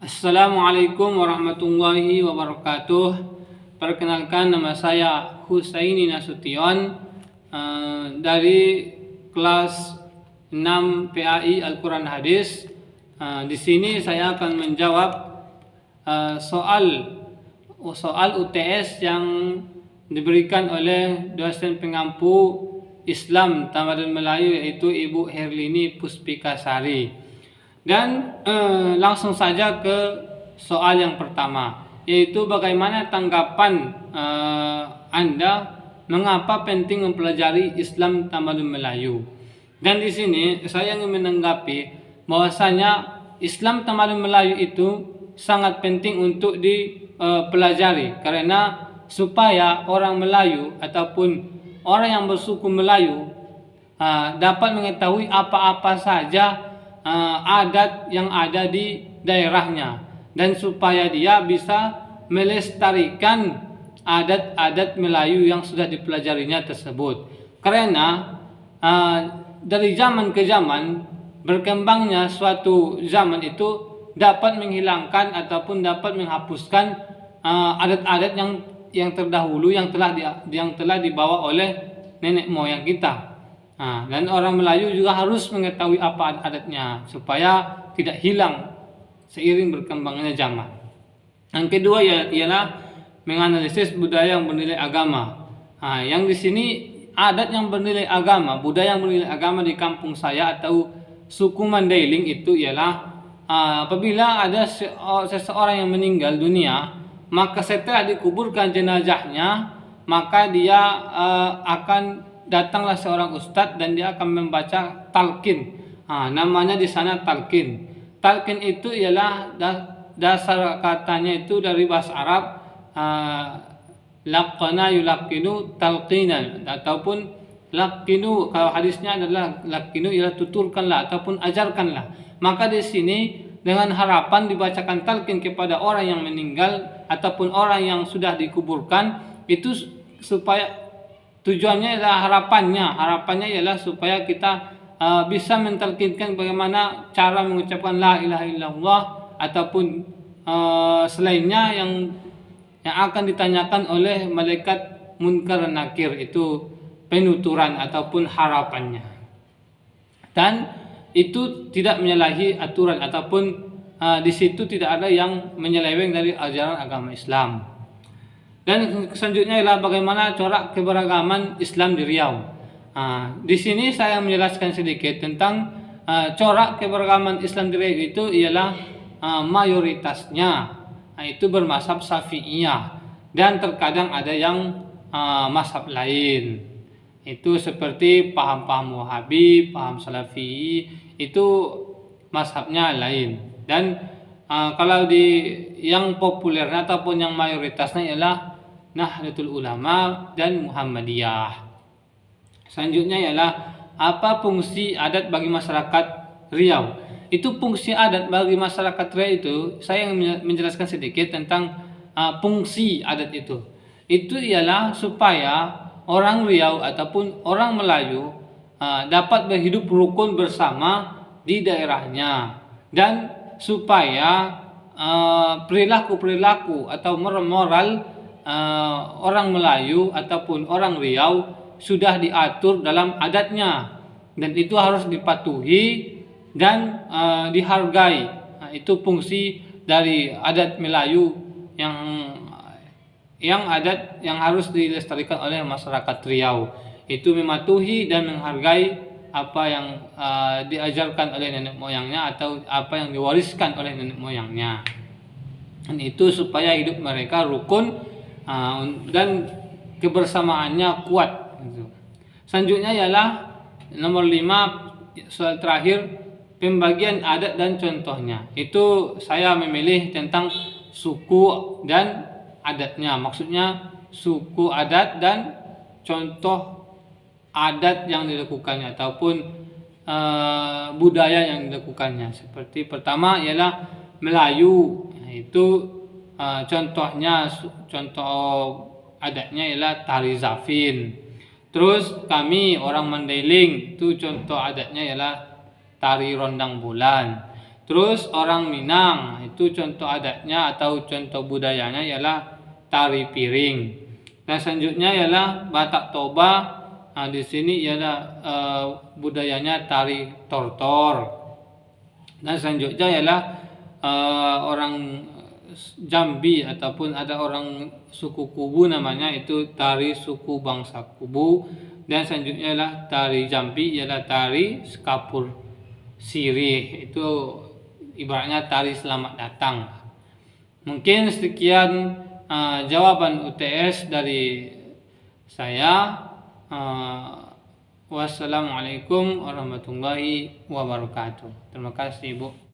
Assalamualaikum warahmatullahi wabarakatuh. Perkenalkan, nama saya Husaini Nasution dari kelas 6 PAI Al-Quran Hadis. Di sini saya akan menjawab soal UTS yang diberikan oleh dosen pengampu Islam Tamadun Melayu, yaitu Ibu Herlini Puspikasari. Dan langsung saja ke soal yang pertama, yaitu bagaimana tanggapan Anda mengapa penting mempelajari Islam Tamadun Melayu. Dan di sini saya ingin menanggapi bahwasanya Islam Tamadun Melayu itu sangat penting untuk dipelajari, karena supaya orang Melayu ataupun orang yang bersuku Melayu dapat mengetahui apa-apa saja adat yang ada di daerahnya, dan supaya dia bisa melestarikan adat-adat Melayu yang sudah dipelajarinya tersebut. Karena dari zaman ke zaman berkembangnya suatu zaman itu dapat menghilangkan ataupun dapat menghapuskan adat-adat yang terdahulu yang telah dibawa oleh nenek moyang kita. Dan orang Melayu juga harus mengetahui apa adatnya supaya tidak hilang seiring berkembangnya zaman. Yang kedua ialah menganalisis budaya yang bernilai agama. Yang di sini adat yang bernilai agama, budaya yang bernilai agama di kampung saya atau suku Mandailing itu ialah apabila ada seseorang yang meninggal dunia, maka setelah dikuburkan jenazahnya, maka dia akan datanglah seorang ustadz dan dia akan membaca talqin. Namanya di sana talqin. Talqin itu ialah dasar katanya itu dari bahasa Arab laqana yulaqinu talqinan, ataupun laqinu, kalau hadisnya adalah laqinu ialah tuturkanlah ataupun ajarkanlah. Maka di sini dengan harapan dibacakan talqin kepada orang yang meninggal ataupun orang yang sudah dikuburkan, itu supaya tujuannya adalah harapannya ialah supaya kita bisa mentalkinkan bagaimana cara mengucapkan la ilaha illallah ataupun selainnya yang akan ditanyakan oleh malaikat munkar dan nakir, itu penuturan ataupun harapannya. Dan itu tidak menyalahi aturan ataupun di situ tidak ada yang menyeleweng dari ajaran agama Islam. Dan selanjutnya adalah bagaimana corak keberagaman Islam di Riau. Di sini saya menjelaskan sedikit tentang corak keberagaman Islam di Riau. Itu ialah mayoritasnya itu bermazhab Syafi'iyah, dan terkadang ada yang mazhab lain. Itu seperti paham-paham Wahabi, paham Salafi, itu mazhabnya lain. Dan kalau yang populernya ataupun yang mayoritasnya ialah Nahdlatul Ulama dan Muhammadiyah. Selanjutnya ialah apa fungsi adat bagi masyarakat Riau. Itu fungsi adat bagi masyarakat Riau itu saya ingin menjelaskan sedikit tentang fungsi adat itu. Itu ialah supaya orang Riau ataupun orang Melayu dapat berhidup rukun bersama di daerahnya, dan supaya perilaku-perilaku atau moral orang Melayu ataupun orang Riau sudah diatur dalam adatnya, dan itu harus dipatuhi dan dihargai. Itu fungsi dari adat Melayu yang adat yang harus dilestarikan oleh masyarakat Riau, itu mematuhi dan menghargai apa yang diajarkan oleh nenek moyangnya atau apa yang diwariskan oleh nenek moyangnya. Dan itu supaya hidup mereka rukun dan kebersamaannya kuat. Selanjutnya ialah nomor 5, soal terakhir, pembagian adat dan contohnya. Itu saya memilih tentang suku dan adatnya, maksudnya suku adat dan contoh adat yang dilakukannya ataupun budaya yang dilakukannya. Seperti pertama ialah Melayu, itu contohnya, contoh adatnya ialah tari Zafin. Terus kami orang Mandailing, itu contoh adatnya ialah tari Rondang Bulan. Terus orang Minang itu contoh adatnya atau contoh budayanya ialah tari piring. Dan selanjutnya ialah Batak Toba. Nah, di sini ialah budayanya tari tortor. Dan selanjutnya ialah orang Jambi ataupun ada orang suku Kubu namanya itu tari suku bangsa Kubu. Dan selanjutnya ialah tari Jambi ialah tari Skapur Sirih, itu ibaratnya tari selamat datang. Mungkin sekian jawaban UTS dari saya. Wassalamualaikum warahmatullahi wabarakatuh. Terima kasih, Bu.